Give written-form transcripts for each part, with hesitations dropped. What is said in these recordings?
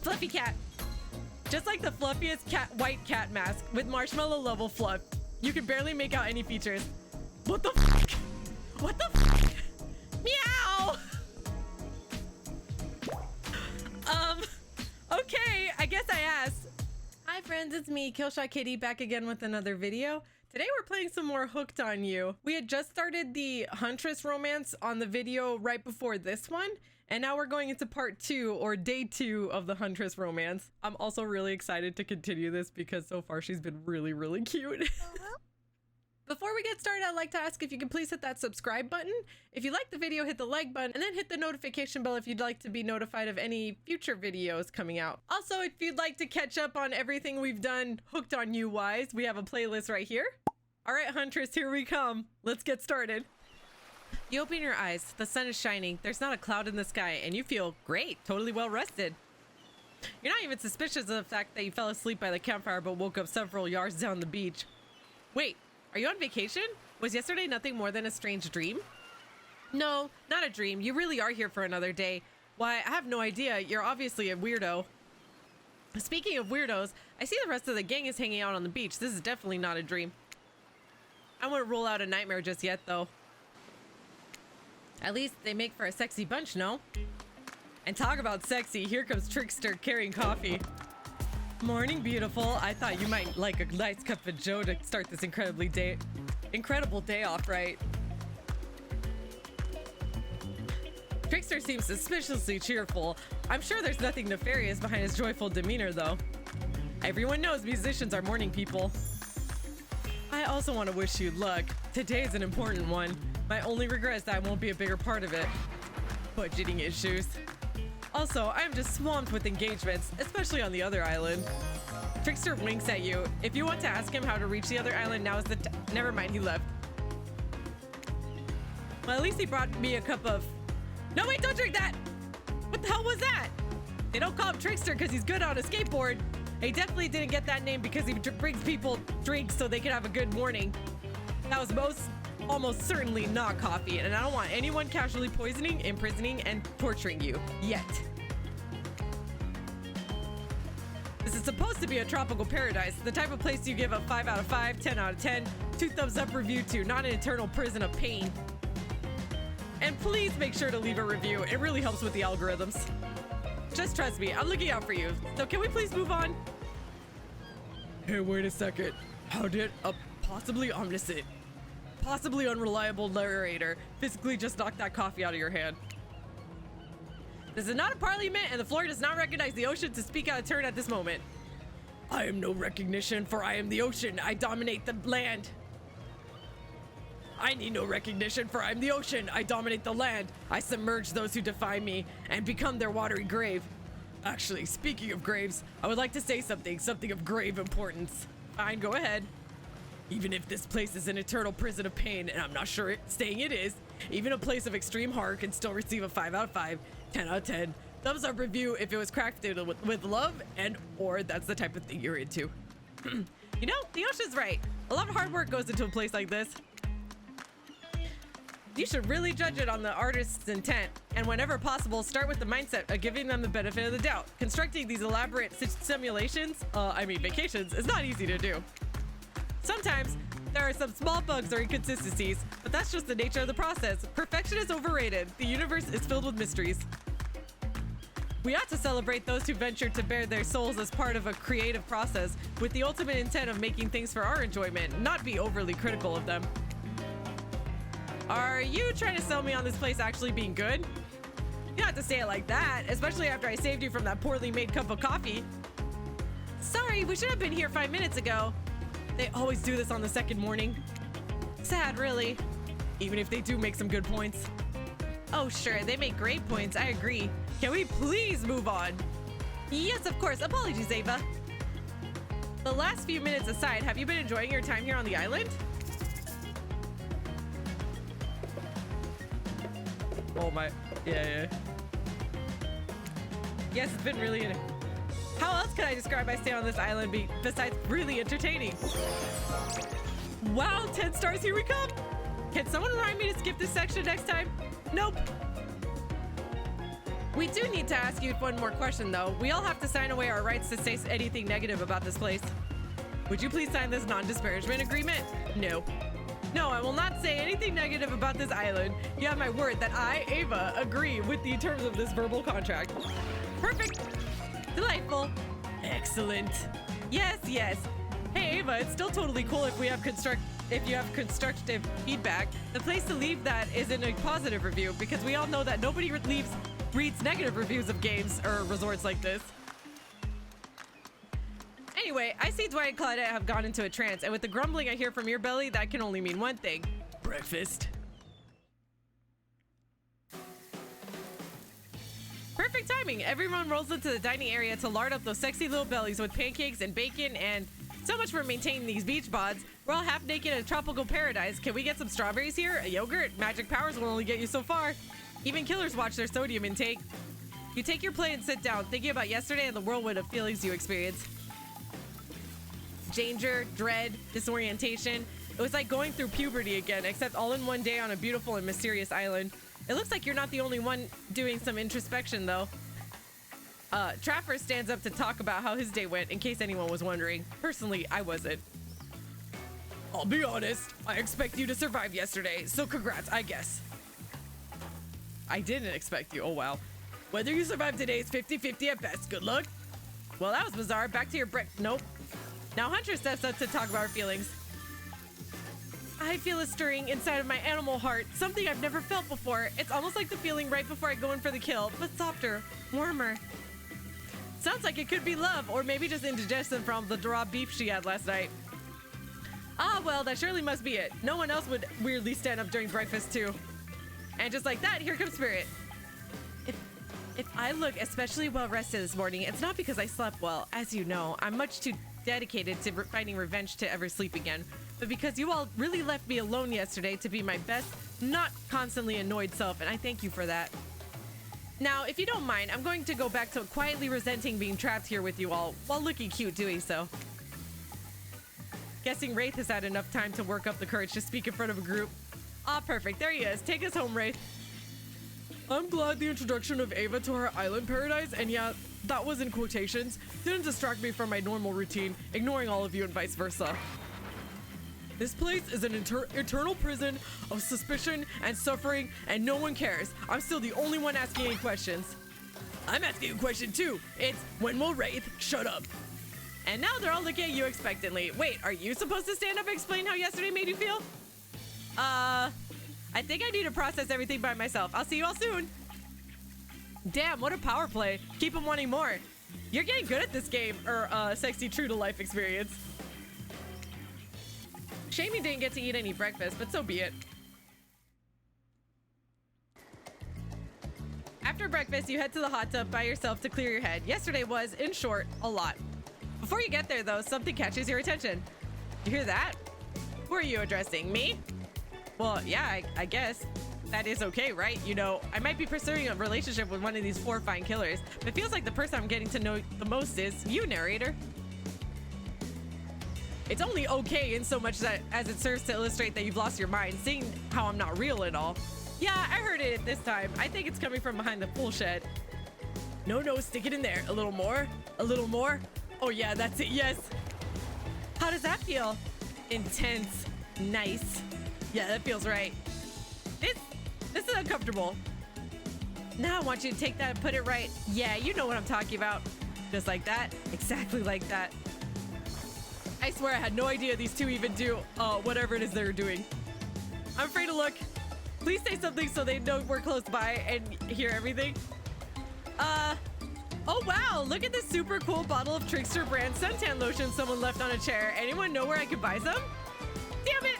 Fluffy cat. Just like the fluffiest white cat mask with marshmallow level fluff. You can barely make out any features. What the fuck? What the fuck? Meow! Okay, I guess I asked. Hi friends, it's me, KillshotKitty, back again with another video. Today we're playing some more Hooked on You. We had just started the Huntress romance on the video right before this one, and now we're going into part 2, or day 2 of the Huntress romance. I'm also really excited to continue this because so far she's been really cute. Before we get started, I'd like to ask if you can please hit that subscribe button. If you like the video, hit the like button, and then hit the notification bell if you'd like to be notified of any future videos coming out. Also, if you'd like to catch up on everything we've done Hooked on You wise, we have a playlist right here. All right, Huntress, here we come. Let's get started. You open your eyes, the sun is shining, there's not a cloud in the sky, and you feel great, totally well rested. You're not even suspicious of the fact that you fell asleep by the campfire but woke up several yards down the beach. Wait. Are you on vacation? Was yesterday nothing more than a strange dream? No, not a dream. You really are here for another day. Why, I have no idea. You're obviously a weirdo. Speaking of weirdos, I see the rest of the gang is hanging out on the beach. This is definitely not a dream. I wouldn't rule out a nightmare just yet, though. At least they make for a sexy bunch, no? And talk about sexy, here comes Trickster carrying coffee. Morning, beautiful. I thought you might like a nice cup of joe to start this incredible day off, right? Trickster seems suspiciously cheerful. I'm sure there's nothing nefarious behind his joyful demeanor, though. Everyone knows musicians are morning people. I also want to wish you luck. Today is an important one. My only regret is that I won't be a bigger part of it. Budgeting issues. Also, I'm just swamped with engagements, especially on the other island. Trickster winks at you. If you want to ask him how to reach the other island, now is the never mind, he left. Well, at least he brought me a cup of... No, wait, don't drink that! What the hell was that? They don't call him Trickster because he's good on a skateboard. He definitely didn't get that name because he brings people drinks so they can have a good morning. That was almost certainly not coffee, and I don't want anyone casually poisoning, imprisoning, and torturing you. Yet. This is supposed to be a tropical paradise, the type of place you give a 5 out of 5, 10 out of 10, 2 thumbs up review to, not an eternal prison of pain. And please make sure to leave a review, it really helps with the algorithms. Just trust me, I'm looking out for you. So can we please move on? Hey, wait a second. How did a possibly omniscient, possibly unreliable narrator physically just knock that coffee out of your hand? This is not a parliament, and the floor does not recognize the ocean to speak out of turn at this moment. I am no recognition, for I am the ocean. I dominate the land. I need no recognition, for I am the ocean. I dominate the land. I submerge those who defy me and become their watery grave. Actually, speaking of graves, I would like to say something of grave importance. Fine, go ahead. Even if this place is an eternal prison of pain, and I'm not sure saying it is, even a place of extreme horror can still receive a 5 out of 5, 10 out of 10. Thumbs up review if it was crafted with love and or that's the type of thing you're into. You know, the ocean's right. A lot of hard work goes into a place like this. You should really judge it on the artist's intent, and whenever possible, start with the mindset of giving them the benefit of the doubt. Constructing these elaborate simulations, vacations, is not easy to do. Sometimes, there are some small bugs or inconsistencies, but that's just the nature of the process. Perfection is overrated. The universe is filled with mysteries. We ought to celebrate those who venture to bare their souls as part of a creative process, with the ultimate intent of making things for our enjoyment, not be overly critical of them. Are you trying to sell me on this place actually being good? You don't have to say it like that, especially after I saved you from that poorly made cup of coffee. Sorry, we should have been here 5 minutes ago. They always do this on the second morning. Sad, really. Even if they do make some good points. Oh, sure, they make great points, I agree. Can we please move on? Yes, of course. Apologies, Ava. The last few minutes aside, have you been enjoying your time here on the island? Oh my, yeah. Yes, it's been really, how else can I describe my stay on this island besides really entertaining? Wow, 10 stars, here we come. Can someone remind me to skip this section next time? Nope. We do need to ask you one more question, though. We all have to sign away our rights to say anything negative about this place. Would you please sign this non-disparagement agreement? No. No, I will not say anything negative about this island. You have my word that I, Ava, agree with the terms of this verbal contract. Perfect. Delightful. Excellent. Yes, yes. Hey, Ava, it's still totally cool if you have constructive feedback. The place to leave that is in a positive review, because we all know that nobody reads negative reviews of games or resorts like this. Anyway, I see Dwight and Claudette have gone into a trance, and with the grumbling I hear from your belly, that can only mean one thing. Breakfast. Perfect timing. Everyone rolls into the dining area to lard up those sexy little bellies with pancakes and bacon, and so much for maintaining these beach bods. We're all half naked in a tropical paradise. Can we get some strawberries here? A yogurt? Magic powers will only get you so far. Even killers watch their sodium intake. You take your plate and sit down, thinking about yesterday and the whirlwind of feelings you experienced. Danger, dread, disorientation. It was like going through puberty again, except all in one day on a beautiful and mysterious island. It looks like you're not the only one doing some introspection, though. Trapper stands up to talk about how his day went, in case anyone was wondering. Personally, I wasn't. I'll be honest, I expect you to survive yesterday, so congrats, I guess. I didn't expect you, oh wow. Whether you survive today is 50-50 at best, good luck. Well, that was bizarre, back to your nope. Now Huntress steps up to talk about her feelings. I feel a stirring inside of my animal heart, something I've never felt before. It's almost like the feeling right before I go in for the kill, but softer, warmer. Sounds like it could be love, or maybe just indigestion from the raw beef she had last night. Ah, well, that surely must be it. No one else would weirdly stand up during breakfast, too. And just like that, here comes Spirit. If I look especially well rested this morning, it's not because I slept well. As you know, I'm much too dedicated to finding revenge to ever sleep again, but because you all really left me alone yesterday to be my best, not constantly annoyed self, and I thank you for that. Now, if you don't mind, I'm going to go back to quietly resenting being trapped here with you all, while looking cute doing so. Guessing Wraith has had enough time to work up the courage to speak in front of a group. Ah, perfect, there he is. Take us home, Wraith. I'm glad the introduction of Ava to her island paradise, and yeah, that was in quotations, didn't distract me from my normal routine, ignoring all of you and vice versa. This place is an eternal prison of suspicion and suffering, and no one cares. I'm still the only one asking any questions. I'm asking a question too. It's, when will Wraith shut up? And now they're all looking at you expectantly. Wait, are you supposed to stand up and explain how yesterday made you feel? I think I need to process everything by myself. I'll see you all soon. Damn, what a power play. Keep them wanting more. You're getting good at this game, or sexy true to life experience. Shame you didn't get to eat any breakfast, but so be it. After breakfast, you head to the hot tub by yourself to clear your head. Yesterday was, in short, a lot. Before you get there, though, something catches your attention. You hear that? Who are you addressing? Me? Well, yeah, I guess. That is okay, right? You know, I might be pursuing a relationship with one of these 4 fine killers, but it feels like the person I'm getting to know the most is you, narrator. It's only okay in so much that as it serves to illustrate that you've lost your mind, seeing how I'm not real at all. Yeah, I heard it this time. I think it's coming from behind the pool shed. No, stick it in there. A little more. A little more. Oh yeah, that's it, yes. How does that feel? Intense. Nice. Yeah, that feels right. This is uncomfortable. Now I want you to take that and put it right. Yeah, you know what I'm talking about. Just like that. Exactly like that. I swear I had no idea these two even do whatever it is they're doing. I'm afraid to look. Please say something so they know we're close by and hear everything. Oh wow, look at this super cool bottle of Trickster brand suntan lotion someone left on a chair. Anyone know where I could buy some? Damn it!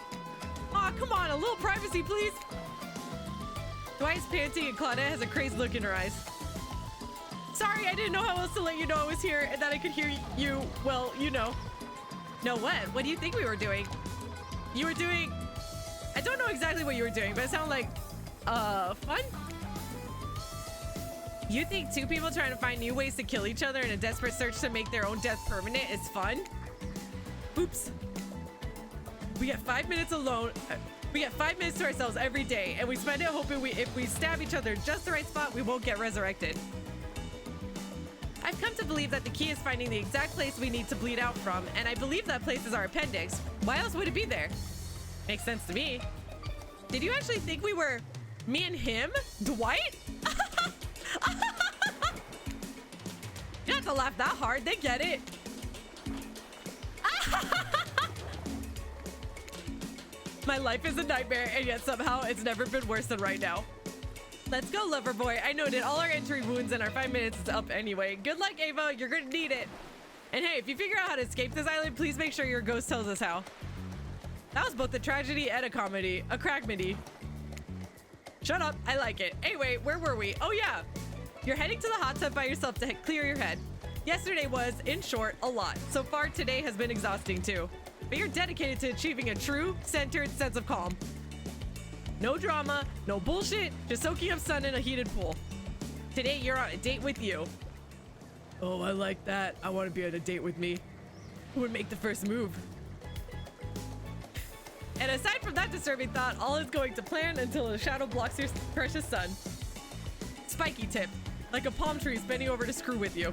Aw, come on, a little privacy, please. Dwight's panting and Claudette has a crazed look in her eyes. Sorry, I didn't know how else to let you know I was here and that I could hear you, well, you know. No, what? What do you think we were doing? You were doing... I don't know exactly what you were doing, but it sounded like, fun? You think 2 people trying to find new ways to kill each other in a desperate search to make their own death permanent is fun? Oops. We get 5 minutes alone. We get 5 minutes to ourselves every day, and we spend it hoping if we stab each other in just the right spot, we won't get resurrected. I've come to believe that the key is finding the exact place we need to bleed out from, and I believe that place is our appendix. Why else would it be there? Makes sense to me. Did you actually think we were me and him? Dwight? You don't have to laugh that hard. They get it. My life is a nightmare, and yet somehow it's never been worse than right now. Let's go, lover boy. I noted all our entry wounds and our 5 minutes is up anyway. Good luck, Ava. You're gonna need it. And hey, if you figure out how to escape this island, please make sure your ghost tells us how. That was both a tragedy and a comedy. A crackmedy. Shut up. I like it. Anyway, where were we? Oh, yeah. You're heading to the hot tub by yourself to clear your head. Yesterday was, in short, a lot. So far, today has been exhausting, too. But you're dedicated to achieving a true, centered sense of calm. No drama, no bullshit, just soaking up sun in a heated pool. Today, you're on a date with you. Oh, I like that. I want to be on a date with me. Who would make the first move? And aside from that disturbing thought, all is going to plan until a shadow blocks your precious sun. Spiky tip, like a palm tree bending over to screw with you.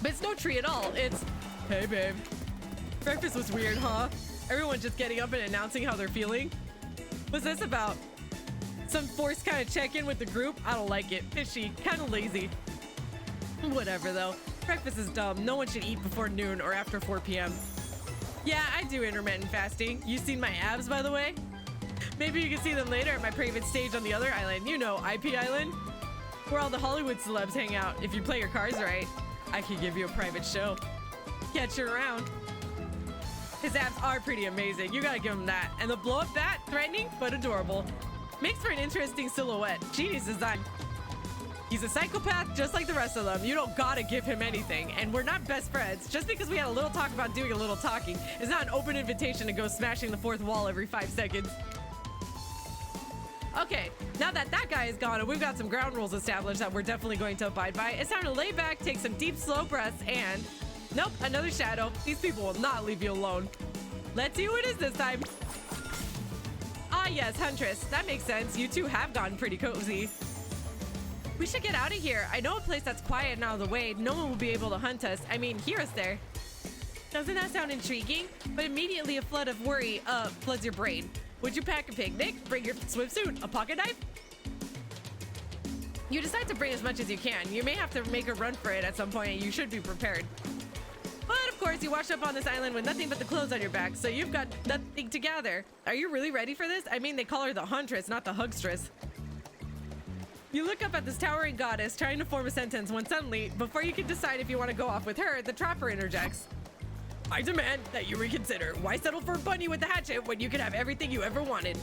But it's no tree at all. It's, hey babe. Breakfast was weird, huh? Everyone just getting up and announcing how they're feeling. What's this about? Some forced kind of check-in with the group? I don't like it. Fishy, kind of lazy. Whatever though. Breakfast is dumb. No one should eat before noon or after 4 p.m. Yeah, I do intermittent fasting. You seen my abs, by the way? Maybe you can see them later at my private stage on the other island. You know, IP Island? Where all the Hollywood celebs hang out. If you play your cards right, I could give you a private show. Catch you around. His abs are pretty amazing. You gotta give him that. And the blow up bat, threatening but adorable. Makes for an interesting silhouette. Genius design. He's a psychopath just like the rest of them. You don't gotta give him anything. And we're not best friends. Just because we had a little talk about doing a little talking is not an open invitation to go smashing the fourth wall every 5 seconds. Okay, now that that guy is gone and we've got some ground rules established that we're definitely going to abide by, it's time to lay back, take some deep, slow breaths, and... Nope, another shadow. These people will not leave you alone. Let's see who it is this time. Ah, yes, Huntress. That makes sense. You two have gotten pretty cozy. We should get out of here. I know a place that's quiet and out of the way. No one will be able to hunt us. I mean, hear us there. Doesn't that sound intriguing? But immediately a flood of worry floods your brain. Would you pack a picnic? Bring your swimsuit? A pocket knife? You decide to bring as much as you can. You may have to make a run for it at some point, and you should be prepared. But of course, you washed up on this island with nothing but the clothes on your back, so you've got nothing to gather. Are you really ready for this? I mean, they call her the Huntress, not the Hugstress. You look up at this towering goddess, trying to form a sentence, when suddenly, before you can decide if you want to go off with her, the trapper interjects. I demand that you reconsider. Why settle for a bunny with a hatchet when you can have everything you ever wanted?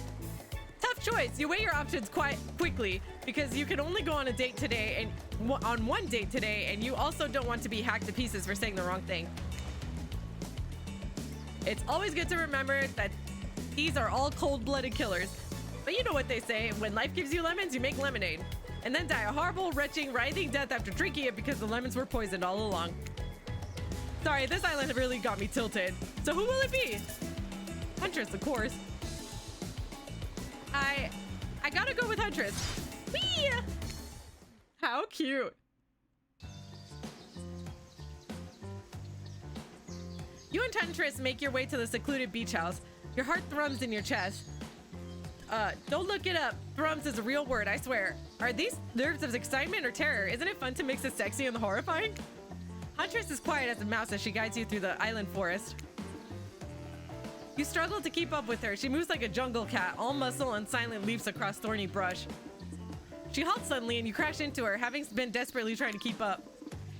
Tough choice. You weigh your options quite quickly because you can only go on a date today and on one date today, and you also don't want to be hacked to pieces for saying the wrong thing. It's always good to remember that these are all cold-blooded killers. But you know what they say, when life gives you lemons, you make lemonade. And then die a horrible, retching, writhing death after drinking it because the lemons were poisoned all along. Sorry, this island really got me tilted. So who will it be? Huntress, of course. I gotta go with Huntress. Whee! How cute. You and Huntress make your way to the secluded beach house. Your heart thrums in your chest. Don't look it up. Thrums is a real word, I swear. Are these nerves of excitement or terror? Isn't it fun to mix the sexy and the horrifying? Huntress is quiet as a mouse as she guides you through the island forest. You struggle to keep up with her. She moves like a jungle cat, all muscle and silent leaps across thorny brush. She halts suddenly and you crash into her, having been desperately trying to keep up.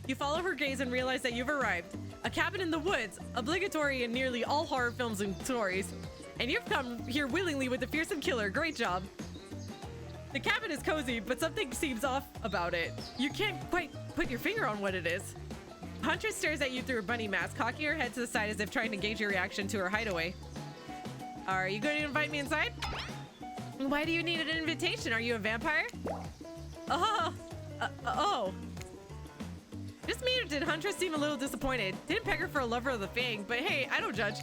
You follow her gaze and realize that you've arrived. A cabin in the woods, obligatory in nearly all horror films and stories. And you've come here willingly with a fearsome killer. Great job. The cabin is cozy, but something seems off about it. You can't quite put your finger on what it is. Huntress stares at you through her bunny mask, cocking her head to the side as if trying to gauge your reaction to her hideaway. Are you going to invite me inside? Why do you need an invitation? Are you a vampire? Oh. Just me, or did Huntress seem a little disappointed? Didn't peg her for a lover of the Fang, but hey, I don't judge.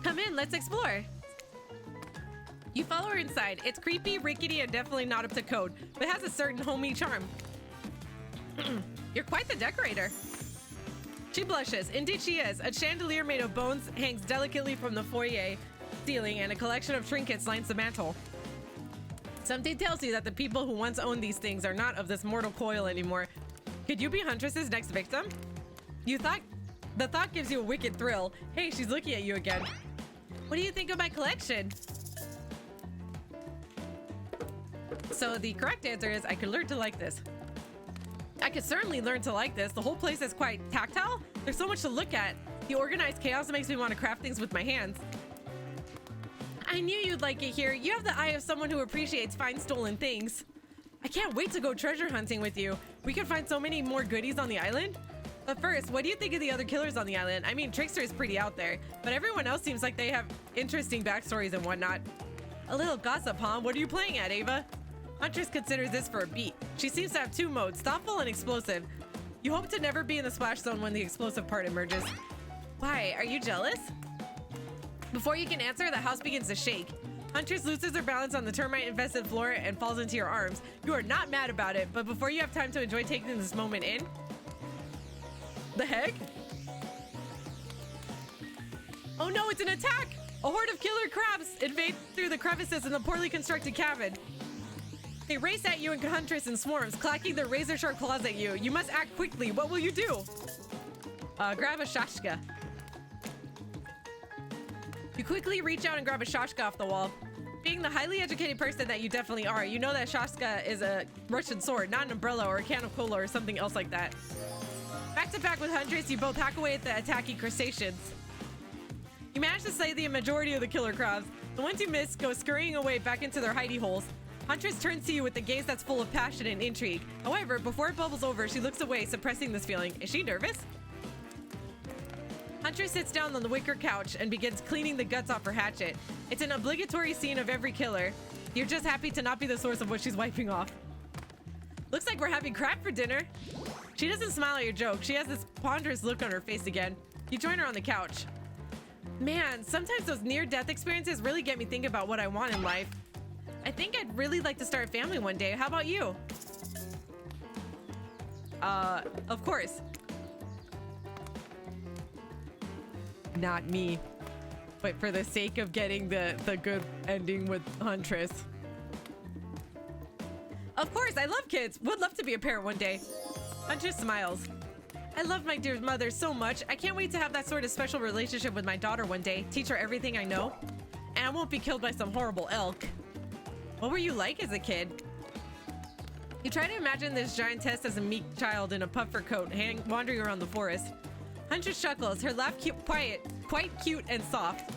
Come in, let's explore. You follow her inside. It's creepy, rickety, and definitely not up to code, but has a certain homey charm. You're quite the decorator. She blushes. Indeed she is. A chandelier made of bones hangs delicately from the foyer ceiling, and a collection of trinkets lines the mantle. Something tells you that the people who once owned these things are not of this mortal coil anymore. Could you be Huntress's next victim? The thought gives you a wicked thrill. Hey, she's looking at you again. What do you think of my collection? So the correct answer is I could learn to like this. I could certainly learn to like this. The whole place is quite tactile. There's so much to look at. The organized chaos makes me want to craft things with my hands. I knew you'd like it here. You have the eye of someone who appreciates fine stolen things. I can't wait to go treasure hunting with you. We could find so many more goodies on the island. But first, what do you think of the other killers on the island? I mean, Trickster is pretty out there, but everyone else seems like they have interesting backstories and whatnot. A little gossip, huh? What are you playing at, Ava? Huntress considers this for a beat. She seems to have two modes, thoughtful and explosive. You hope to never be in the splash zone when the explosive part emerges. Why? Are you jealous? Before you can answer, the house begins to shake. Huntress loses her balance on the termite-infested floor and falls into your arms. You are not mad about it, but before you have time to enjoy taking this moment in... The heck? Oh no, it's an attack! A horde of killer crabs invade through the crevices in the poorly constructed cabin. They race at you and Huntress in swarms, clacking their razor-sharp claws at you. You must act quickly. What will you do? Grab a shashka. You quickly reach out and grab a shashka off the wall. Being the highly educated person that you definitely are, you know that shashka is a Russian sword, not an umbrella or a can of cola or something else like that. Back to back with Huntress, you both hack away at the attacking crustaceans. You manage to slay the majority of the killer crabs. The ones you miss go scurrying away back into their hidey holes. Huntress turns to you with a gaze that's full of passion and intrigue. However, before it bubbles over, she looks away, suppressing this feeling. Is she nervous? Huntress sits down on the wicker couch and begins cleaning the guts off her hatchet. It's an obligatory scene of every killer. You're just happy to not be the source of what she's wiping off. Looks like we're having crab for dinner. She doesn't smile at your joke. She has this ponderous look on her face again. You join her on the couch. Man, sometimes those near-death experiences really get me thinking about what I want in life. I think I'd really like to start a family one day. How about you? Of course. Not me. But for the sake of getting the good ending with Huntress. Of course, I love kids. Would love to be a parent one day. Huntress smiles. I love my dear mother so much. I can't wait to have that sort of special relationship with my daughter one day. Teach her everything I know. And I won't be killed by some horrible elk. What were you like as a kid? You try to imagine this giantess as a meek child in a puffer coat wandering around the forest. Huntress chuckles, her laugh quite cute and soft.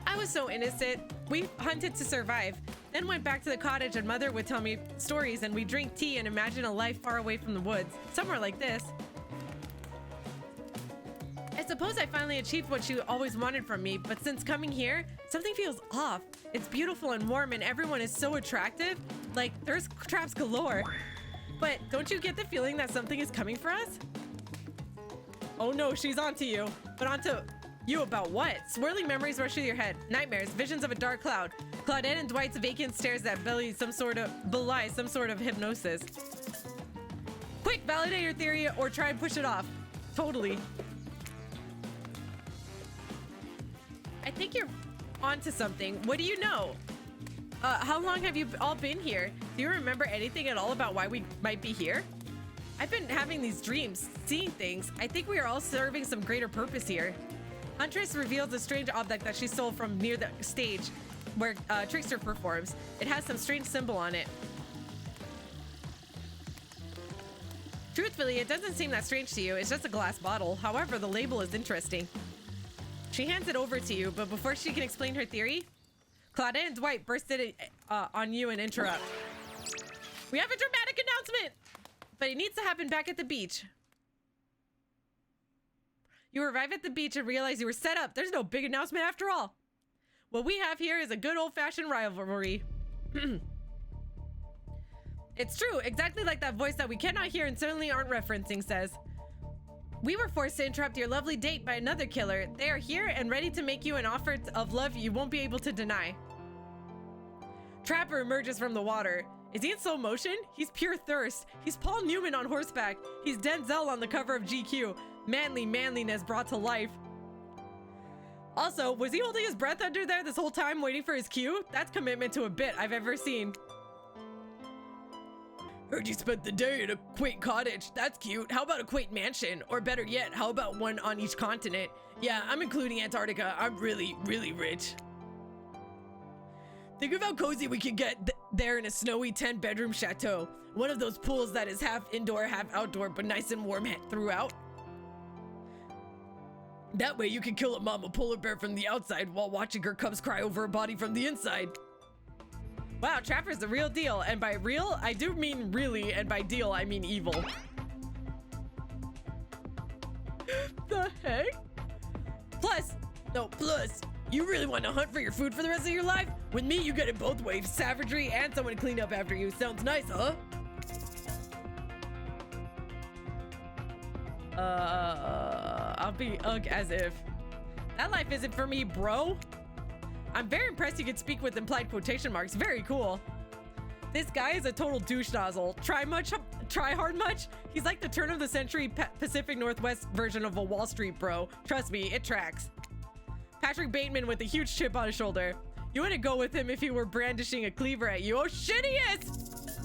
I was so innocent. We hunted to survive, then went back to the cottage and Mother would tell me stories and we'd drink tea and imagine a life far away from the woods, somewhere like this. I suppose I finally achieved what she always wanted from me, but since coming here, something feels off. It's beautiful and warm and everyone is so attractive. Like, there's traps galore. But don't you get the feeling that something is coming for us? Oh no, she's onto you. But onto you about what? Swirling memories rush through your head. Nightmares, visions of a dark cloud. Claudette and Dwight's vacant stares that belie some sort of hypnosis. Quick, validate your theory or try and push it off. Totally. I think you're onto something. What do you know? How long have you all been here? Do you remember anything at all about why we might be here? I've been having these dreams, seeing things. I think we are all serving some greater purpose here. Huntress reveals a strange object that she stole from near the stage where Trickster performs. It has some strange symbol on it. Truthfully, it doesn't seem that strange to you. It's just a glass bottle. However, the label is interesting. She hands it over to you, but before she can explain her theory, Claudette and Dwight burst it on you and interrupt. We have a dramatic announcement! But it needs to happen back at the beach. You arrive at the beach and realize you were set up. There's no big announcement after all. What we have here is a good old-fashioned rivalry. It's true, exactly like that voice that we cannot hear and certainly aren't referencing says. We were forced to interrupt your lovely date by another killer. They are here and ready to make you an offer of love you won't be able to deny. Trapper emerges from the water. Is he in slow motion? He's pure thirst. He's Paul Newman on horseback. He's Denzel on the cover of GQ. Manly manliness brought to life. Also, was he holding his breath under there this whole time waiting for his cue? That's commitment to a bit I've ever seen. Heard you spent the day in a quaint cottage. That's cute. How about a quaint mansion? Or better yet, how about one on each continent? Yeah, I'm including Antarctica. I'm really, really rich. Think of how cozy we could get there in a snowy 10-bedroom chateau. One of those pools that is half indoor, half outdoor, but nice and warm throughout. That way you can kill a mama polar bear from the outside while watching her cubs cry over a body from the inside. Wow, Trapper's the real deal. And by real, I do mean really, and by deal, I mean evil. The heck? Plus, you really want to hunt for your food for the rest of your life? With me, you get it both ways. Savagery and someone to clean up after you. Sounds nice, huh? I'll be ugh as if. That life isn't for me, bro. I'm very impressed you could speak with implied quotation marks. Very cool. This guy is a total douche nozzle. Try hard much? He's like the turn of the century Pacific Northwest version of a Wall Street bro. Trust me, it tracks. Patrick Bateman with a huge chip on his shoulder. You wouldn't go with him if he were brandishing a cleaver at you. Oh shit, he is!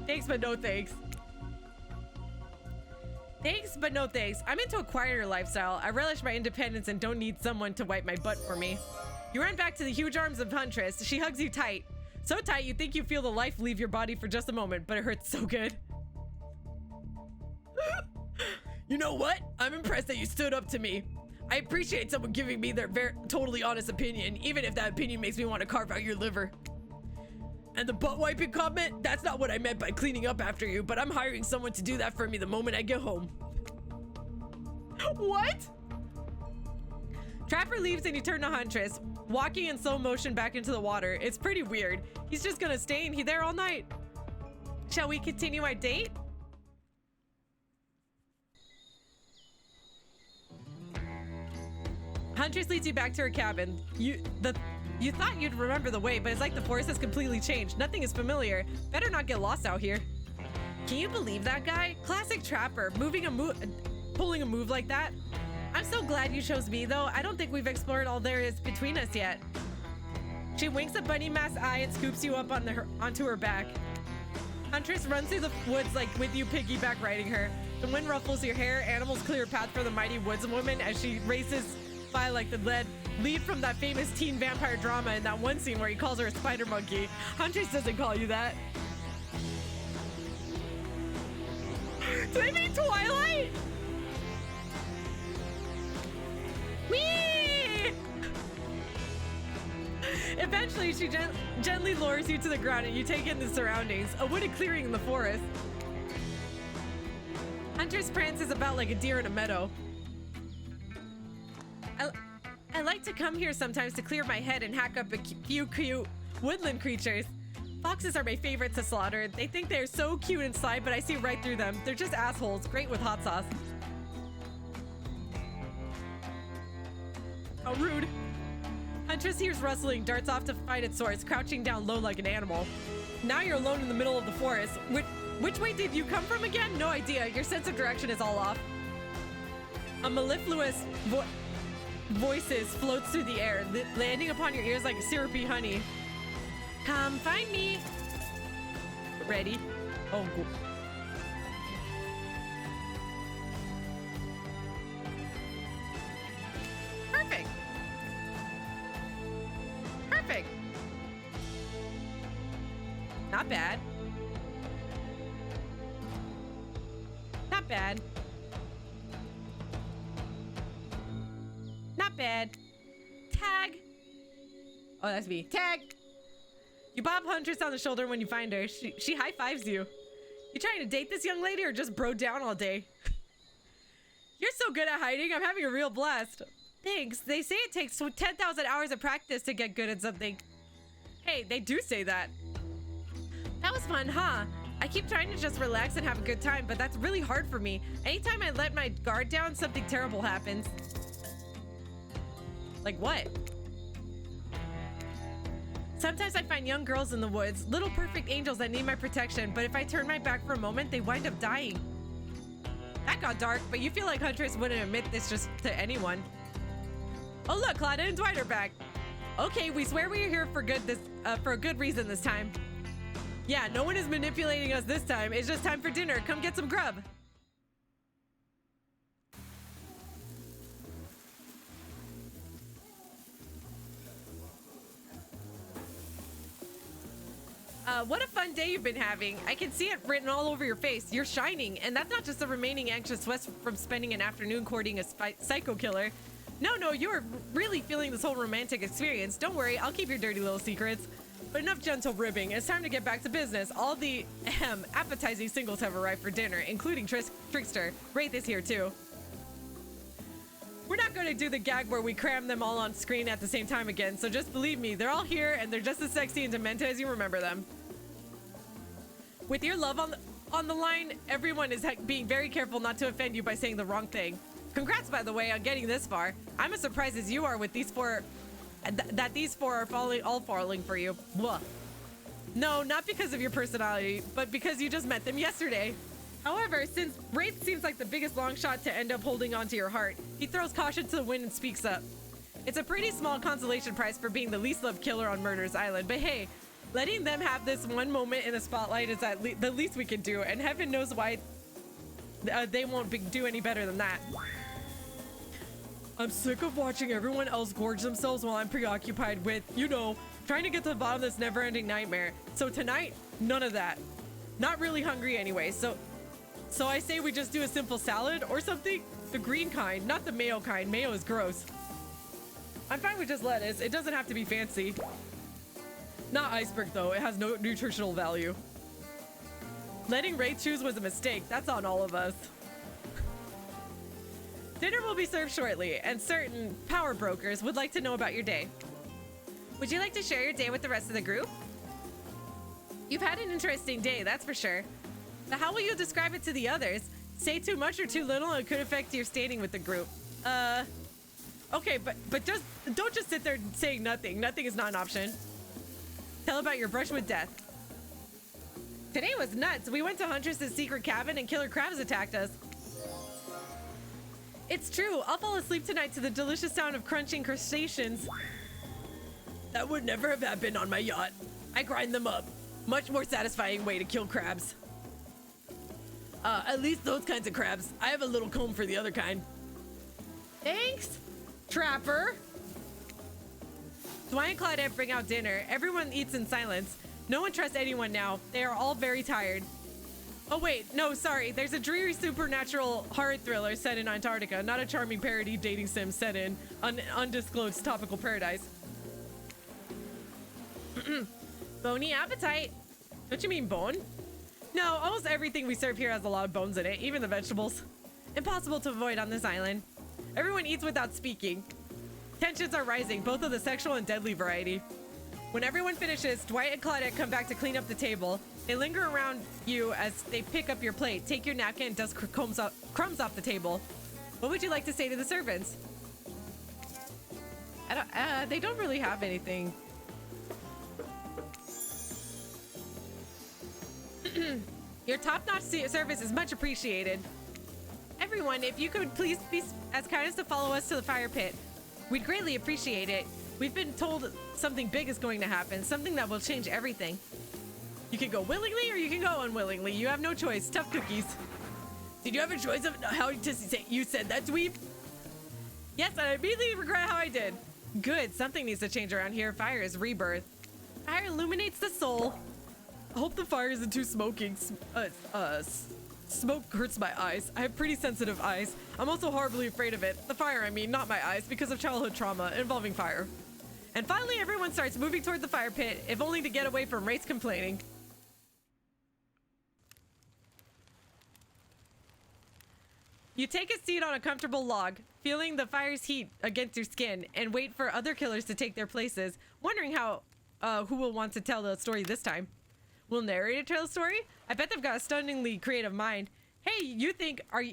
Thanks, but no thanks. Thanks, but no thanks. I'm into a quieter lifestyle. I relish my independence and don't need someone to wipe my butt for me. You run back to the huge arms of Huntress. She hugs you tight. So tight you think you feel the life leave your body for just a moment, but it hurts so good. You know what? I'm impressed that you stood up to me. I appreciate someone giving me their totally honest opinion, even if that opinion makes me want to carve out your liver. And the butt wiping comment? That's not what I meant by cleaning up after you, but I'm hiring someone to do that for me the moment I get home. What? Trapper leaves and you turn to Huntress, walking in slow motion back into the water. It's pretty weird. He's just gonna stay in there all night. Shall we continue our date? Huntress leads you back to her cabin. You thought you'd remember the way, but it's like the forest has completely changed. Nothing is familiar. Better not get lost out here. Can you believe that guy? Classic Trapper, pulling a move like that. I'm so glad you chose me, though. I don't think we've explored all there is between us yet. She winks a bunny mask eye and scoops you up onto her back. Huntress runs through the woods like with you piggyback riding her. The wind ruffles your hair. Animals clear a path for the mighty woodswoman as she races by like the lead from that famous teen vampire drama in that one scene where he calls her a spider monkey. Huntress doesn't call you that. Do they mean Twilight? Whee! Eventually, she gently lowers you to the ground and you take in the surroundings. A wooded clearing in the forest. Huntress prances about like a deer in a meadow. I like to come here sometimes to clear my head and hack up a few cute woodland creatures. Foxes are my favorite to slaughter. They think they're so cute inside, but I see right through them. They're just assholes, great with hot sauce. How rude. Huntress hears rustling, darts off to find its source, crouching down low like an animal. Now you're alone in the middle of the forest. Which way did you come from again? No idea. Your sense of direction is all off. A mellifluous voices floats through the air, landing upon your ears like syrupy honey. Come find me. Ready? Oh, cool. Perfect. Perfect. Not bad. Not bad. Not bad. Tag. Oh, that's me. Tag. You bob Huntress on the shoulder when you find her. She high-fives you. You trying to date this young lady or just bro down all day? You're so good at hiding. I'm having a real blast. Thanks. They say it takes 10,000 hours of practice to get good at something. Hey, they do say that. That was fun, huh? I keep trying to just relax and have a good time, but that's really hard for me. Anytime I let my guard down, something terrible happens. Like what? Sometimes I find young girls in the woods, little perfect angels that need my protection, but if I turn my back for a moment, they wind up dying. That got dark, but you feel like Huntress wouldn't admit this just to anyone. Oh look, Claudia and Dwight are back. Okay, we swear we are here for a good reason this time. Yeah, no one is manipulating us this time. It's just time for dinner. Come get some grub. What a fun day you've been having. I can see it written all over your face. You're shining, and that's not just the remaining anxious sweat from spending an afternoon courting a psycho killer. No, you're really feeling this whole romantic experience. Don't worry, I'll keep your dirty little secrets. But enough gentle ribbing. It's time to get back to business. All the appetizing singles have arrived for dinner, including Trickster. Wraith is here too. We're not going to do the gag where we cram them all on screen at the same time again, so just believe me, they're all here and they're just as sexy and demented as you remember them. With your love on the line, everyone is being very careful not to offend you by saying the wrong thing. Congrats, by the way, on getting this far. I'm as surprised as you are with these four, that these four are all falling for you. Blah. No, not because of your personality, but because you just met them yesterday. However, since Wraith seems like the biggest long shot to end up holding onto your heart, he throws caution to the wind and speaks up. It's a pretty small consolation prize for being the least loved killer on Murder's Island, but hey, letting them have this one moment in the spotlight is the least we can do, and heaven knows why they won't do any better than that. I'm sick of watching everyone else gorge themselves while I'm preoccupied with, you know, trying to get to the bottom of this never-ending nightmare. So tonight, none of that. Not really hungry anyway, so I say we just do a simple salad or something. The green kind, not the mayo kind. Mayo is gross. I'm fine with just lettuce. It doesn't have to be fancy. Not iceberg though. It has no nutritional value. Letting Wraith choose was a mistake. That's on all of us. Dinner will be served shortly, and certain power brokers would like to know about your day. Would you like to share your day with the rest of the group? You've had an interesting day, that's for sure. But how will you describe it to the others? Say too much or too little and it could affect your standing with the group. Okay, but just don't just sit there saying nothing. Nothing is not an option. Tell about your brush with death. Today was nuts. We went to Huntress's secret cabin and killer crabs attacked us. It's true. I'll fall asleep tonight to the delicious sound of crunching crustaceans. That would never have happened on my yacht. I grind them up. Much more satisfying way to kill crabs. At least those kinds of crabs. I have a little comb for the other kind. Thanks, Trapper. Dwight and Claudette bring out dinner. Everyone eats in silence. No one trusts anyone now. They are all very tired. Oh wait, no, sorry. There's a dreary supernatural horror thriller set in Antarctica, not a charming parody dating sim set in an undisclosed tropical paradise. Bony appetite. Don't you mean bone? No, almost everything we serve here has a lot of bones in it, even the vegetables. Impossible to avoid on this island. Everyone eats without speaking. Tensions are rising, both of the sexual and deadly variety. When everyone finishes, Dwight and Claudette come back to clean up the table. They linger around you as they pick up your plate, take your napkin, and dust crumbs off the table. What would you like to say to the servants? They don't really have anything. Your top-notch service is much appreciated. Everyone, if you could please be as kind as to follow us to the fire pit. We'd greatly appreciate it. We've been told something big is going to happen, something that will change everything. You can go willingly or you can go unwillingly. You have no choice. Tough cookies. Did you have a choice of how to say you said that, dweeb? Yes, I immediately regret how I did. Good, something needs to change around here. Fire is rebirth. Fire illuminates the soul. I hope the fire isn't too smoking. Smoke hurts my eyes. I have pretty sensitive eyes. I'm also horribly afraid of it. The fire, I mean, not my eyes, because of childhood trauma involving fire. And finally, everyone starts moving toward the fire pit, if only to get away from Wraith's complaining. You take a seat on a comfortable log, feeling the fire's heat against your skin, and wait for other killers to take their places, wondering who will want to tell the story this time. Will narrator tell the story? I bet they've got a stunningly creative mind. Hey, you think, are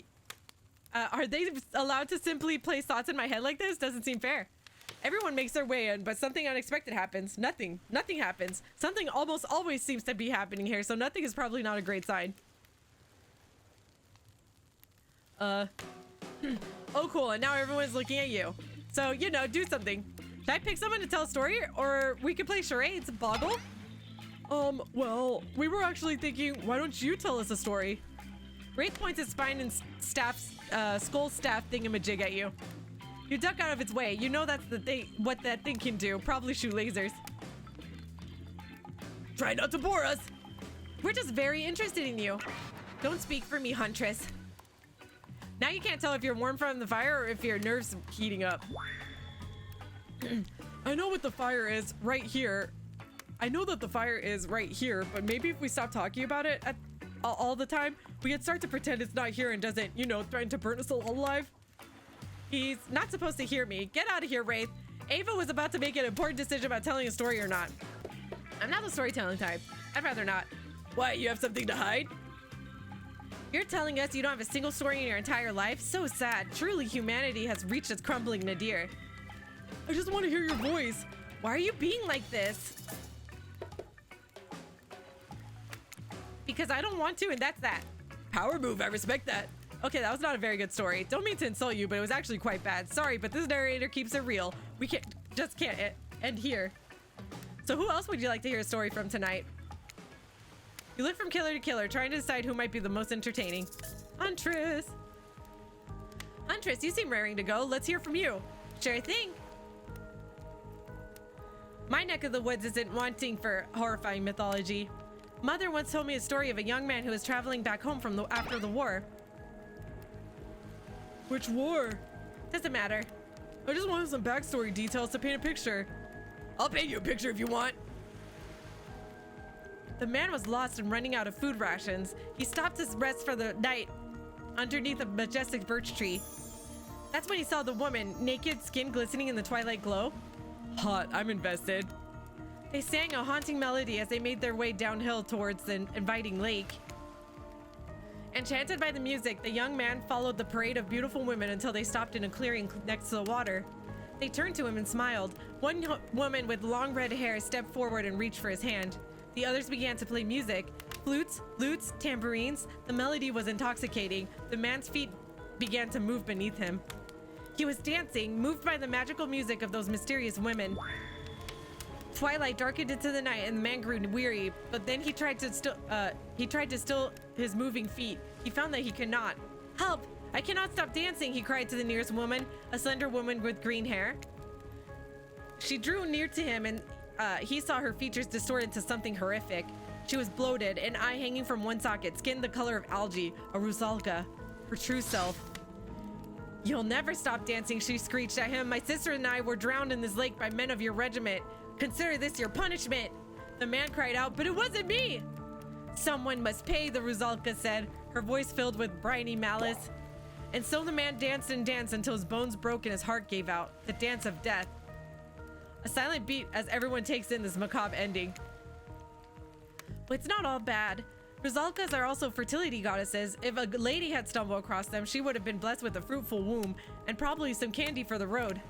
they allowed to simply place thoughts in my head like this? Doesn't seem fair. Everyone makes their way in, but something unexpected happens. Nothing happens. Something almost always seems to be happening here, so nothing is probably not a great sign. Oh cool, and now everyone's looking at you. So, you know, do something. Should I pick someone to tell a story, or we could play charades? Boggle? Well, we were actually thinking, why don't you tell us a story? Wraith points its spine and skull staff thingamajig at you. You duck out of its way. You know that's the thing, what that thing can do. Probably shoot lasers. Try not to bore us. We're just very interested in you. Don't speak for me, Huntress. Now you can't tell if you're warm from the fire or if your nerves heating up. I know what the fire is right here. I know that the fire is right here, but maybe if we stop talking about it all the time, we can start to pretend it's not here and doesn't, you know, threaten to burn us all alive. He's not supposed to hear me. Get out of here, Wraith. Ava was about to make an important decision about telling a story or not. I'm not the storytelling type. I'd rather not. Why, you have something to hide? You're telling us you don't have a single story in your entire life? So sad. Truly, humanity has reached its crumbling nadir. I just want to hear your voice. Why are you being like this? Because I don't want to, and that's that. Power move, I respect that. Okay, that was not a very good story. Don't mean to insult you, but it was actually quite bad. Sorry, but this narrator keeps it real. We can't end here. So who else would you like to hear a story from tonight? You live from killer to killer, trying to decide who might be the most entertaining. Huntress. Huntress, you seem raring to go. Let's hear from you. Sure thing. My neck of the woods isn't wanting for horrifying mythology. Mother once told me a story of a young man who was traveling back home from after the war. Which war? Doesn't matter. I just wanted some backstory details to paint a picture. I'll paint you a picture if you want. The man was lost and running out of food rations. He stopped to rest for the night underneath a majestic birch tree. That's when he saw the woman, naked, skin glistening in the twilight glow. Hot, I'm invested. They sang a haunting melody as they made their way downhill towards the inviting lake. Enchanted by the music, the young man followed the parade of beautiful women until they stopped in a clearing next to the water. They turned to him and smiled. One woman with long red hair stepped forward and reached for his hand. The others began to play music. Flutes, lutes, tambourines. The melody was intoxicating. The man's feet began to move beneath him. He was dancing, moved by the magical music of those mysterious women. Twilight darkened into the night and the man grew weary, but then he tried to still his moving feet. He found that he could not. Help! I cannot stop dancing, he cried to the nearest woman, a slender woman with green hair. She drew near to him and he saw her features distorted to something horrific. She was bloated, an eye hanging from one socket, skin the color of algae, a Rusalka, her true self. You'll never stop dancing, she screeched at him. My sister and I were drowned in this lake by men of your regiment. Consider this your punishment. The man cried out, but it wasn't me. Someone must pay, the Rusalka said, her voice filled with briny malice. And so the man danced and danced until his bones broke and his heart gave out, the dance of death. A silent beat as everyone takes in this macabre ending. But it's not all bad. Rusalkas are also fertility goddesses. If a lady had stumbled across them, she would have been blessed with a fruitful womb and probably some candy for the road.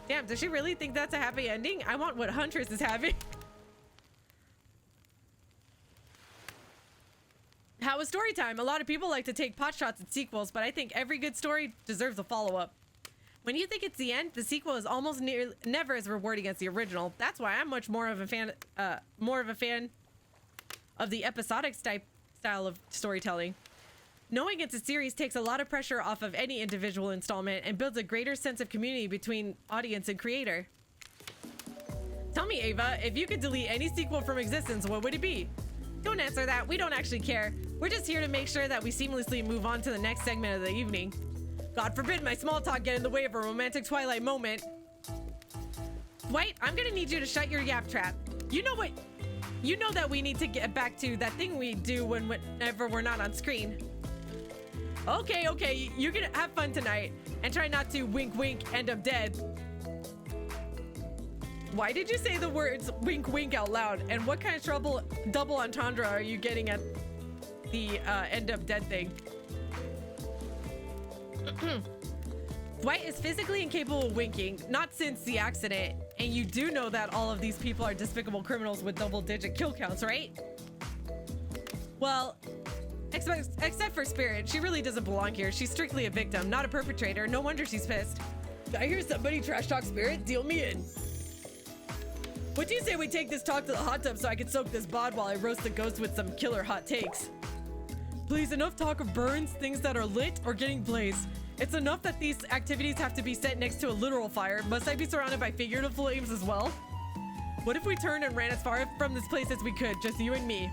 Damn, does she really think that's a happy ending? I want what Huntress is having. How was story time? A lot of people like to take pot shots at sequels, but I think every good story deserves a follow-up. When you think it's the end, the sequel is almost never as rewarding as the original. That's why I'm much more of a fan of the episodic style of storytelling. Knowing it's a series takes a lot of pressure off of any individual installment and builds a greater sense of community between audience and creator. Tell me, Ava, if you could delete any sequel from existence, what would it be? Don't answer that. We don't actually care. We're just here to make sure that we seamlessly move on to the next segment of the evening. God forbid my small talk get in the way of a romantic Twilight moment. Dwight, I'm gonna need you to shut your yap trap. You know what? You know that we need to get back to that thing we do whenever we're not on screen. Okay, you can have fun tonight and try not to wink wink end up dead. Why did you say the words wink wink out loud? And what kind of double entendre are you getting at the end up dead thing? Dwight is physically incapable of winking, not since the accident. And you do know that all of these people are despicable criminals with double-digit kill counts, right? Well, except for Spirit, she really doesn't belong here. She's strictly a victim, not a perpetrator. No wonder she's pissed. I hear somebody trash talk Spirit. Deal me in. What do you say we take this talk to the hot tub so I can soak this bod while I roast the ghost with some killer hot takes? Please, enough talk of burns, things that are lit, or getting blazed. It's enough that these activities have to be set next to a literal fire. Must I be surrounded by figurative flames as well? What if we turned and ran as far from this place as we could, just you and me?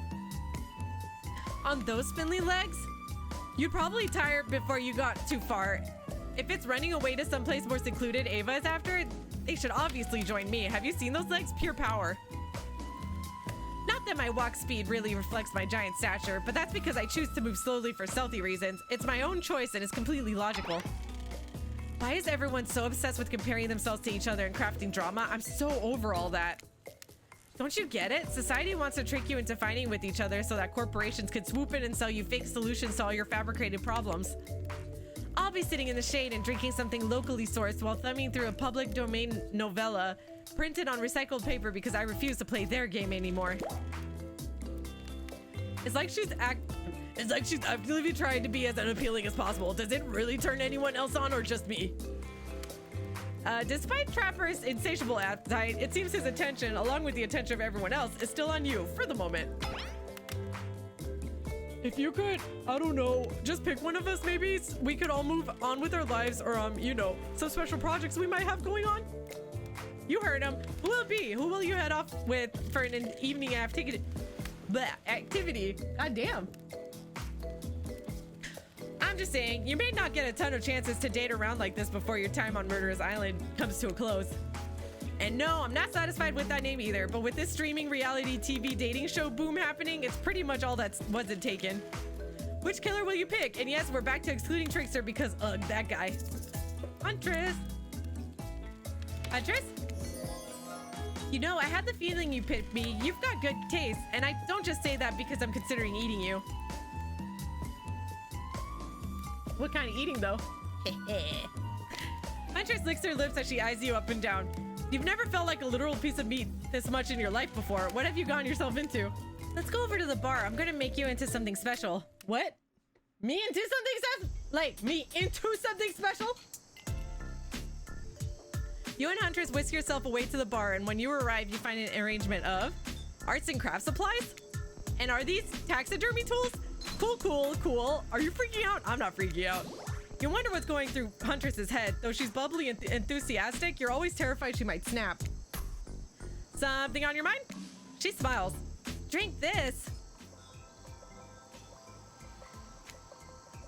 On those spindly legs? You'd probably tire before you got too far. If it's running away to someplace more secluded Ava is after, they should obviously join me. Have you seen those legs? Pure power. Not that my walk speed really reflects my giant stature, but that's because I choose to move slowly for stealthy reasons. It's my own choice and it's completely logical. Why is everyone so obsessed with comparing themselves to each other and crafting drama? I'm so over all that. Don't you get it? Society wants to trick you into fighting with each other so that corporations could swoop in and sell you fake solutions to all your fabricated problems. I'll be sitting in the shade and drinking something locally sourced while thumbing through a public domain novella printed on recycled paper because I refuse to play their game anymore. It's like she's actively trying to be as unappealing as possible. Does it really turn anyone else on or just me? Despite Trapper's insatiable appetite, it seems his attention, along with the attention of everyone else, is still on you for the moment. If you could, I don't know, just pick one of us maybe, we could all move on with our lives or, you know, some special projects we might have going on. You heard him. Who will it be? Who will you head off with for an evening activity? God damn. I'm just saying, you may not get a ton of chances to date around like this before your time on Murderous Island comes to a close. And no, I'm not satisfied with that name either, but with this streaming reality TV dating show boom happening, it's pretty much all that wasn't taken. Which killer will you pick? And yes, we're back to excluding Trickster because, ugh, that guy. Huntress! Huntress? You know, I had the feeling you picked me. You've got good taste, and I don't just say that because I'm considering eating you. What kind of eating, though? Huntress licks her lips as she eyes you up and down. You've never felt like a literal piece of meat this much in your life before. What have you gotten yourself into? Let's go over to the bar. I'm gonna make you into something special. What? Me into something special? Like, me into something special? You and Huntress whisk yourself away to the bar, and when you arrive, you find an arrangement of arts and craft supplies? And are these taxidermy tools? Cool, cool, cool. Are you freaking out? I'm not freaking out. You wonder what's going through Huntress's head. Though she's bubbly and enthusiastic, you're always terrified she might snap. Something on your mind? She smiles. Drink this.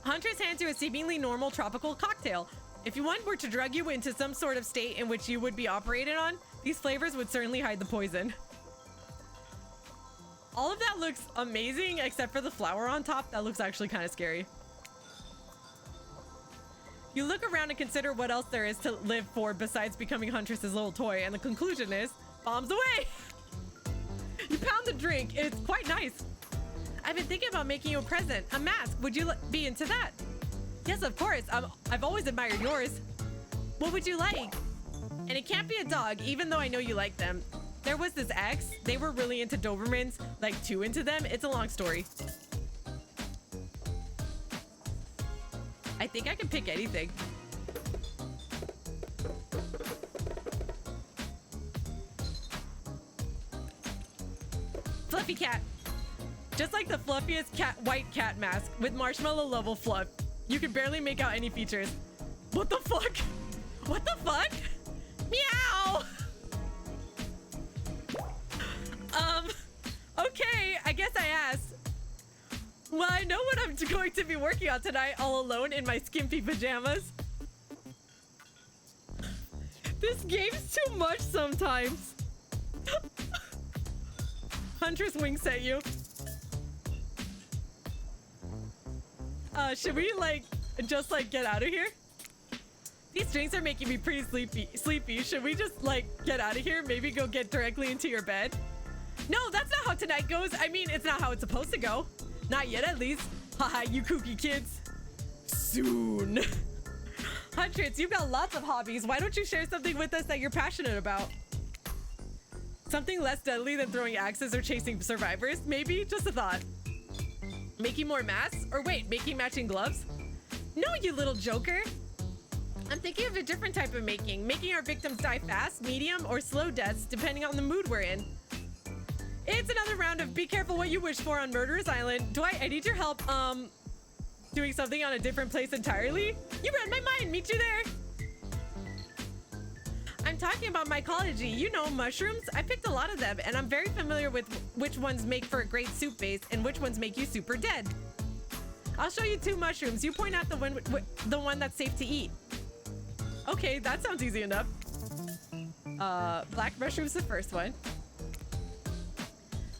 Huntress hands you a seemingly normal tropical cocktail. If one were to drug you into some sort of state in which you would be operated on, these flavors would certainly hide the poison. All of that looks amazing except for the flower on top. That looks actually kind of scary. You look around and consider what else there is to live for besides becoming Huntress's little toy, and the conclusion is bombs away. You pound the drink. It's quite nice. I've been thinking about making you a present, a mask. Would you be into that? Yes, of course. I've always admired yours. What would you like? And it can't be a dog, even though I know you like them. There was this ex. They were really into Dobermans, like too into them. It's a long story. I think I can pick anything. Fluffy cat. Just like the fluffiest white cat mask with marshmallow level fluff. You can barely make out any features. What the fuck? What the fuck? Meow! Okay, I guess I asked. Well, I know what I'm going to be working on tonight all alone in my skimpy pajamas. This game's too much sometimes. Huntress winks at you. Should we just get out of here? These drinks are making me pretty sleepy. Should we just get out of here? Maybe go get directly into your bed? No, that's not how tonight goes. I mean, it's not how it's supposed to go. Not yet, at least. Haha, you kooky kids. Soon. Huntress, you've got lots of hobbies. Why don't you share something with us that you're passionate about? Something less deadly than throwing axes or chasing survivors? Maybe? Just a thought. Making more masks? Or wait, making matching gloves? No, you little joker. I'm thinking of a different type of making. Making our victims die fast, medium, or slow deaths, depending on the mood we're in. It's another round of be careful what you wish for on Murderer's Island. I need your help, doing something on a different place entirely? You read my mind, meet you there. I'm talking about mycology. You know, mushrooms. I picked a lot of them, and I'm very familiar with which ones make for a great soup base and which ones make you super dead. I'll show you 2 mushrooms. You point out the one that's safe to eat. Okay, that sounds easy enough. Black mushroom's the first one.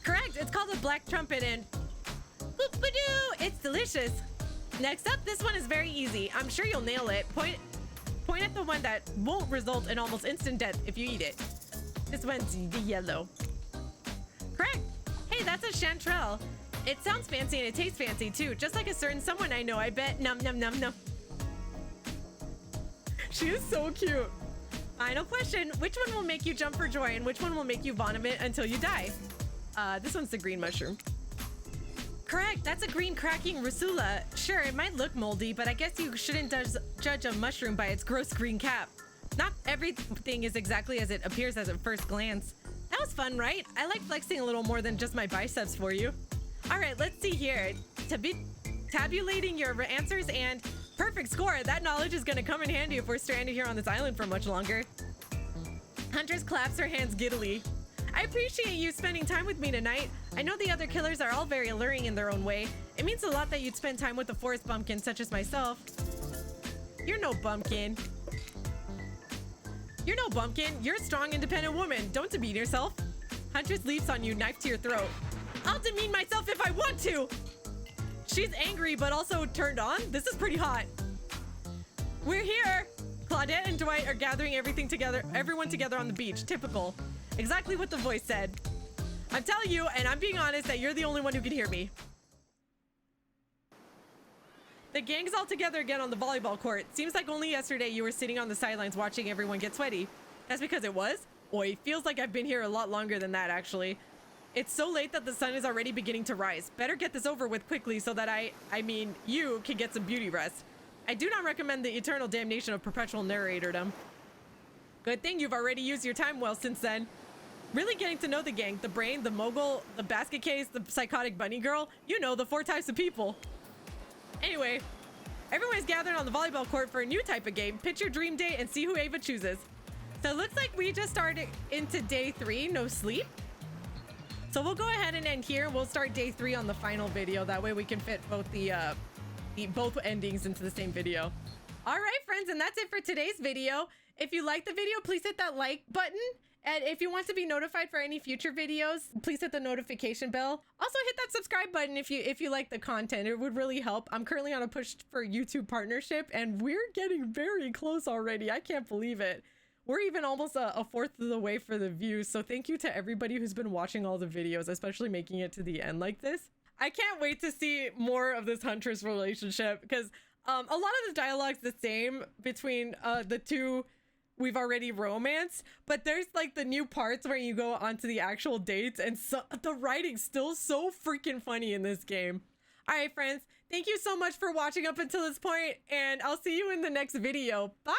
Correct, it's called a black trumpet and boop-ba-doo, it's delicious. Next up, this one is very easy. I'm sure you'll nail it. Point at the one that won't result in almost instant death if you eat it. This one's the yellow. Correct. Hey, that's a chanterelle. It sounds fancy and it tastes fancy too, just like a certain someone I know, I bet. Num num num num. She is so cute. Final question, which one will make you jump for joy and which one will make you vomit until you die? This one's the green mushroom. Correct, that's a green cracking rusula. Sure, it might look moldy, but I guess you shouldn't judge a mushroom by its gross green cap. Not everything is exactly as it appears at first glance. That was fun, right? I like flexing a little more than just my biceps for you. All right, let's see here. Tabulating your answers and perfect score. That knowledge is gonna come in handy if we're stranded here on this island for much longer. Huntress claps her hands giddily. I appreciate you spending time with me tonight. I know the other killers are all very alluring in their own way. It means a lot that you'd spend time with a forest bumpkin such as myself. You're no bumpkin. You're no bumpkin. You're a strong, independent woman. Don't demean yourself. Huntress leaps on you, knife to your throat. I'll demean myself if I want to. She's angry, but also turned on. This is pretty hot. We're here. Claudette and Dwight are gathering everyone together on the beach. Typical. Exactly what the voice said. I'm telling you, and I'm being honest, that you're the only one who can hear me. The gang's all together again on the volleyball court. Seems like only yesterday you were sitting on the sidelines watching everyone get sweaty. That's because it was? Oi, feels like I've been here a lot longer than that, actually. It's so late that the sun is already beginning to rise. Better get this over with quickly so that you can get some beauty rest. I do not recommend the eternal damnation of perpetual narratordom. Good thing you've already used your time well since then. Really getting to know the gang, the brain, the mogul, the basket case, the psychotic bunny girl. You know, the 4 types of people. Anyway, everyone's gathered on the volleyball court for a new type of game. Pitch your dream day and see who Ava chooses. So it looks like we just started into day 3, no sleep. So we'll go ahead and end here. We'll start day 3 on the final video. That way we can fit both both endings into the same video. All right, friends, and that's it for today's video. If you liked the video, please hit that like button. And if you want to be notified for any future videos, please hit the notification bell. Also hit that subscribe button if you like the content. It would really help. I'm currently on a push for YouTube partnership and we're getting very close already. I can't believe it. We're even almost a fourth of the way for the views. So thank you to everybody who's been watching all the videos, especially making it to the end like this. I can't wait to see more of this Huntress relationship because a lot of the dialogue's the same between the two we've already romanced, but there's like the new parts where you go onto the actual dates and so the writing's still so freaking funny in this game. All right, friends, thank you so much for watching up until this point, and I'll see you in the next video. Bye.